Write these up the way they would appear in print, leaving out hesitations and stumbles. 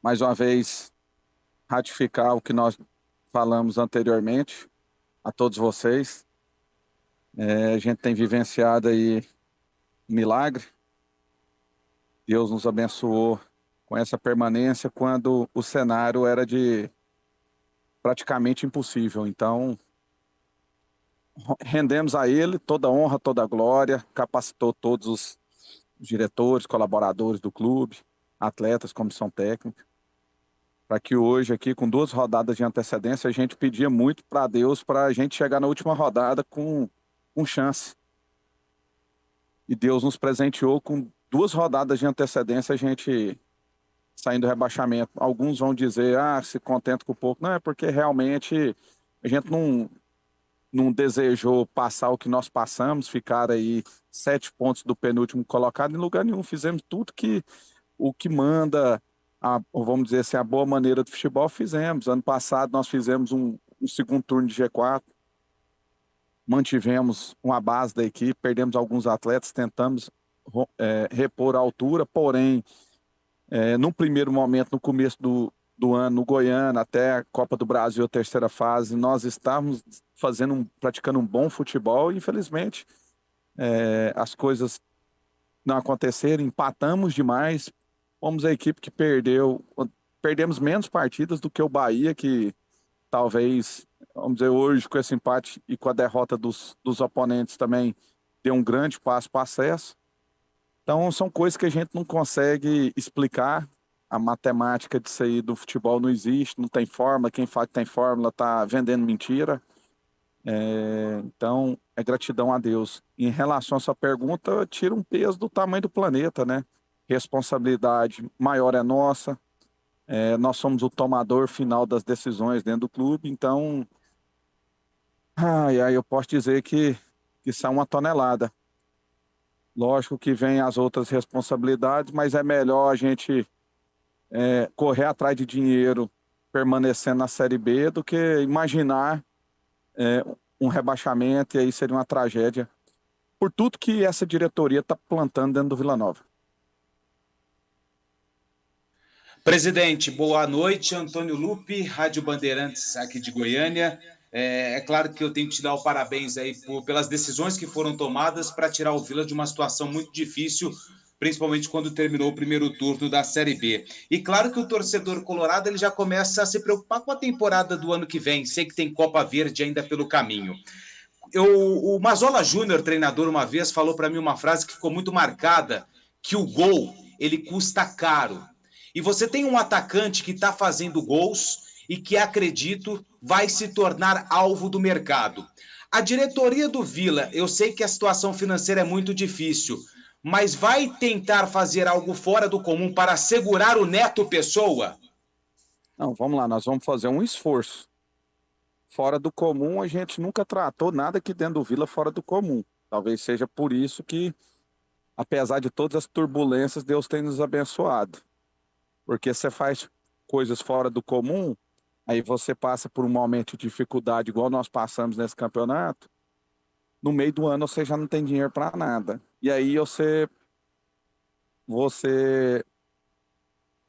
mais uma vez ratificar o que nós falamos anteriormente a todos vocês. A gente tem vivenciado aí um milagre. Deus nos abençoou com essa permanência quando o cenário era de praticamente impossível. Então, rendemos a Ele toda a honra, toda a glória, capacitou todos os diretores, colaboradores do clube, atletas, comissão técnica, para que hoje aqui, com 2 rodadas de antecedência, a gente pedia muito para Deus para a gente chegar na última rodada com chance. E Deus nos presenteou com 2 rodadas de antecedência, a gente saindo do rebaixamento. Alguns vão dizer, se contenta com pouco. Não, é porque realmente a gente não desejou passar o que nós passamos, ficar aí 7 pontos do penúltimo colocado em lugar nenhum. Fizemos tudo o que manda, vamos dizer assim, a boa maneira do futebol, fizemos. Ano passado nós fizemos um segundo turno de G4, mantivemos uma base da equipe, perdemos alguns atletas, tentamos repor a altura, porém, no primeiro momento, no começo do ano, no Goiânia, até a Copa do Brasil, a terceira fase, nós estávamos praticando um bom futebol e, infelizmente, as coisas não aconteceram, empatamos demais, fomos a equipe que perdemos menos partidas do que o Bahia, que talvez, vamos dizer, hoje com esse empate e com a derrota dos oponentes também deu um grande passo para o acesso. Então são coisas que a gente não consegue explicar. A matemática disso aí do futebol não existe, não tem fórmula. Quem fala que tem fórmula está vendendo mentira. Então é gratidão a Deus. Em relação à sua pergunta, tira um peso do tamanho do planeta, né? Responsabilidade maior é nossa. Nós somos o tomador final das decisões dentro do clube, então eu posso dizer que isso é uma tonelada. Lógico que vem as outras responsabilidades, mas é melhor a gente correr atrás de dinheiro permanecendo na Série B do que imaginar um rebaixamento, e aí seria uma tragédia por tudo que essa diretoria está plantando dentro do Vila Nova. Presidente, boa noite. Antônio Lupi, Rádio Bandeirantes aqui de Goiânia. É claro que eu tenho que te dar o parabéns aí pelas decisões que foram tomadas para tirar o Vila de uma situação muito difícil, principalmente quando terminou o primeiro turno da Série B. E claro que o torcedor colorado ele já começa a se preocupar com a temporada do ano que vem. Sei que tem Copa Verde ainda pelo caminho. O Mazola Júnior, treinador, uma vez falou para mim uma frase que ficou muito marcada, que o gol, ele custa caro. E você tem um atacante que está fazendo gols e que, acredito, vai se tornar alvo do mercado. A diretoria do Vila, eu sei que a situação financeira é muito difícil, mas vai tentar fazer algo fora do comum para segurar o Neto Pessoa? Não, vamos lá, nós vamos fazer um esforço. Fora do comum, a gente nunca tratou nada aqui dentro do Vila fora do comum. Talvez seja por isso que, apesar de todas as turbulências, Deus tem nos abençoado. Porque você faz coisas fora do comum, aí você passa por um momento de dificuldade, igual nós passamos nesse campeonato, no meio do ano você já não tem dinheiro para nada. E aí você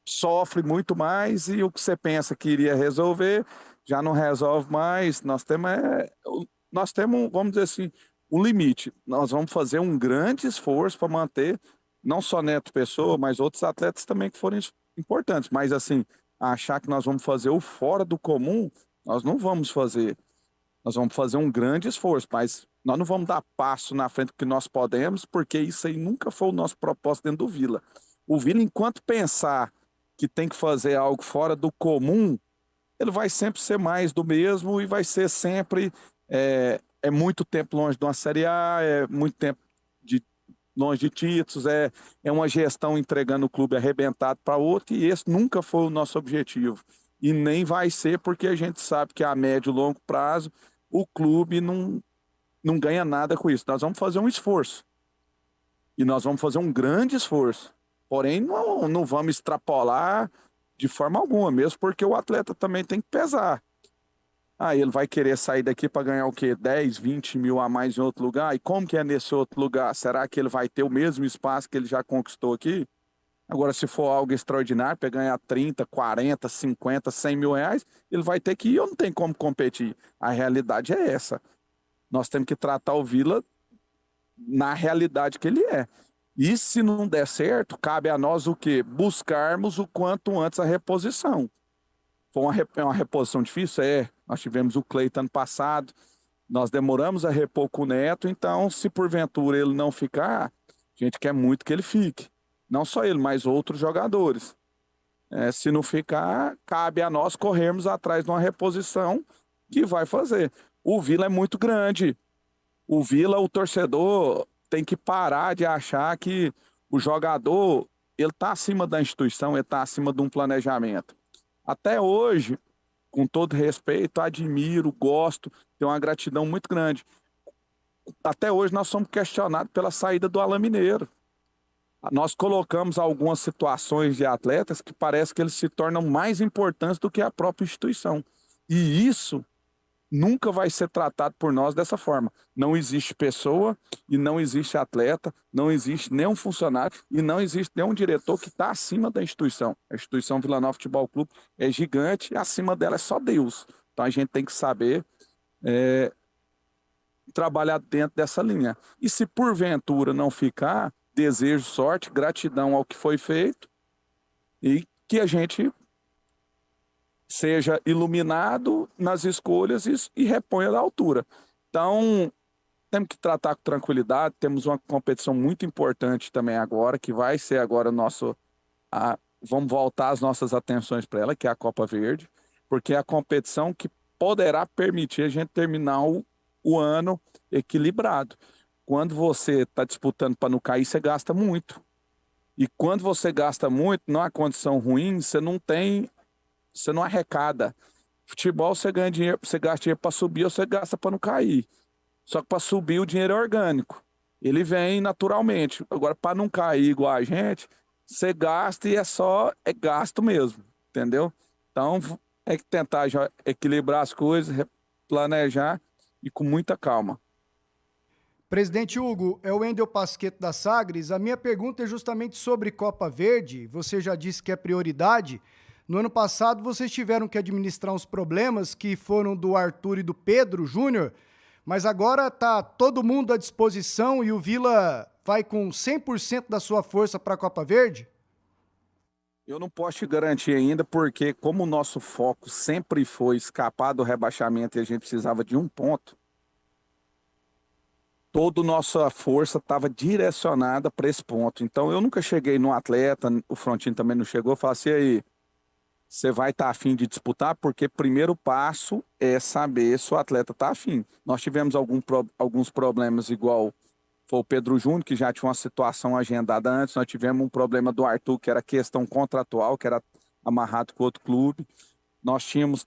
sofre muito mais e o que você pensa que iria resolver, já não resolve mais. Nós temos, vamos dizer assim, um limite. Nós vamos fazer um grande esforço para manter, não só Neto Pessoa, mas outros atletas também que forem importantes, mas assim, achar que nós vamos fazer o fora do comum, nós não vamos fazer. Nós vamos fazer um grande esforço, mas nós não vamos dar passo na frente do que nós podemos, porque isso aí nunca foi o nosso propósito dentro do Vila. O Vila, enquanto pensar que tem que fazer algo fora do comum, ele vai sempre ser mais do mesmo e vai ser sempre muito tempo longe de uma Série A, muito tempo longe de títulos, é uma gestão entregando o clube arrebentado para outro, e esse nunca foi o nosso objetivo. E nem vai ser, porque a gente sabe que a médio e longo prazo o clube não ganha nada com isso. Nós vamos fazer um esforço. E nós vamos fazer um grande esforço. Porém, não vamos extrapolar de forma alguma, mesmo porque o atleta também tem que pesar. Ele vai querer sair daqui para ganhar o quê? 10, 20 mil a mais em outro lugar? E como que é nesse outro lugar? Será que ele vai ter o mesmo espaço que ele já conquistou aqui? Agora, se for algo extraordinário, para ganhar 30, 40, 50, 100 mil reais, ele vai ter que ir ou não tem como competir. A realidade é essa. Nós temos que tratar o Vila na realidade que ele é. E se não der certo, cabe a nós o quê? Buscarmos o quanto antes a reposição. Foi uma reposição difícil? É. Nós tivemos o Cleiton ano passado, nós demoramos a repor com o Neto, então se porventura ele não ficar, a gente quer muito que ele fique. Não só ele, mas outros jogadores. Se não ficar, cabe a nós corrermos atrás de uma reposição que vai fazer. O Vila é muito grande. O Vila, o torcedor tem que parar de achar que o jogador ele está acima da instituição, ele está acima de um planejamento. Até hoje, com todo respeito, admiro, gosto, tenho uma gratidão muito grande. Até hoje nós somos questionados pela saída do Alain Mineiro. Nós colocamos algumas situações de atletas que parece que eles se tornam mais importantes do que a própria instituição. E isso nunca vai ser tratado por nós dessa forma. Não existe pessoa e não existe atleta, não existe nenhum funcionário e não existe nenhum diretor que está acima da instituição. A instituição Vila Nova Futebol Clube é gigante e acima dela é só Deus. Então a gente tem que saber trabalhar dentro dessa linha. E se porventura não ficar, desejo sorte, gratidão ao que foi feito e que a gente seja iluminado nas escolhas e reponha da altura. Então, temos que tratar com tranquilidade, temos uma competição muito importante também agora, que vai ser agora vamos voltar as nossas atenções para ela, que é a Copa Verde, porque é a competição que poderá permitir a gente terminar o ano equilibrado. Quando você está disputando para não cair, você gasta muito. E quando você gasta muito, numa condição ruim, você não arrecada. Futebol, você ganha dinheiro, você gasta dinheiro para subir ou você gasta para não cair. Só que para subir o dinheiro é orgânico. Ele vem naturalmente. Agora, para não cair igual a gente, você gasta e é gasto mesmo. Entendeu? Então, é que tentar já equilibrar as coisas, planejar e com muita calma. Presidente Hugo, é o Wendel Pasquetto da Sagres. A minha pergunta é justamente sobre Copa Verde. Você já disse que é prioridade. No ano passado, vocês tiveram que administrar uns problemas que foram do Arthur e do Pedro Júnior, mas agora está todo mundo à disposição e o Vila vai com 100% da sua força para a Copa Verde? Eu não posso te garantir ainda, porque como o nosso foco sempre foi escapar do rebaixamento e a gente precisava de um ponto, toda a nossa força estava direcionada para esse ponto. Então eu nunca cheguei no atleta, o Frontino também não chegou, falei assim, aí, você vai estar afim de disputar? Porque primeiro passo é saber se o atleta está afim. Nós tivemos alguns problemas igual foi o Pedro Júnior, que já tinha uma situação agendada antes, nós tivemos um problema do Arthur, que era questão contratual, que era amarrado com outro clube. Nós tivemos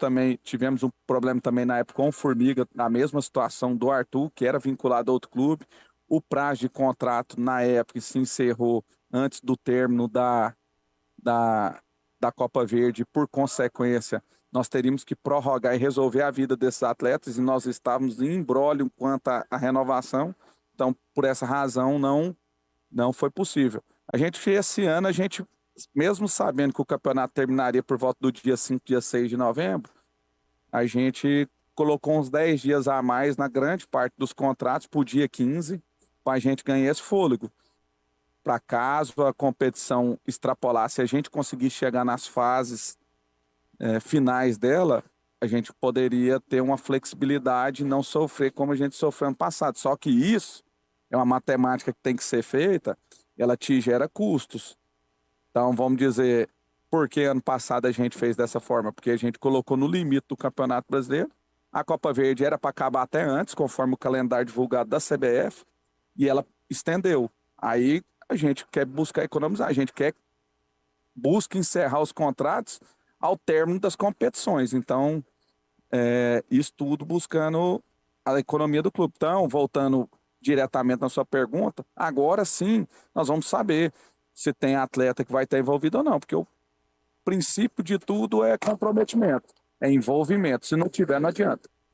um problema também na época com o Formiga, na mesma situação do Arthur, que era vinculado a outro clube. O prazo de contrato, na época, se encerrou antes do término da Copa Verde. Por consequência, nós teríamos que prorrogar e resolver a vida desses atletas, e nós estávamos em imbróglio quanto à renovação. Então, por essa razão, não foi possível. Esse ano, mesmo sabendo que o campeonato terminaria por volta do dia 5, dia 6 de novembro, a gente colocou uns 10 dias a mais na grande parte dos contratos, para o dia 15, para a gente ganhar esse fôlego. Para caso a competição extrapolasse, a gente conseguir chegar nas fases finais dela, a gente poderia ter uma flexibilidade e não sofrer como a gente sofreu ano passado. Só que isso é uma matemática que tem que ser feita, ela te gera custos. Então, vamos dizer, por que ano passado a gente fez dessa forma? Porque a gente colocou no limite do Campeonato Brasileiro. A Copa Verde era para acabar até antes, conforme o calendário divulgado da CBF, e ela estendeu. Aí a gente quer buscar economizar, busca encerrar os contratos ao término das competições. Então, isso tudo buscando a economia do clube. Então, voltando diretamente na sua pergunta, agora sim nós vamos saber se tem atleta que vai estar envolvido ou não, porque o princípio de tudo é comprometimento, é envolvimento. Se não tiver, não adianta.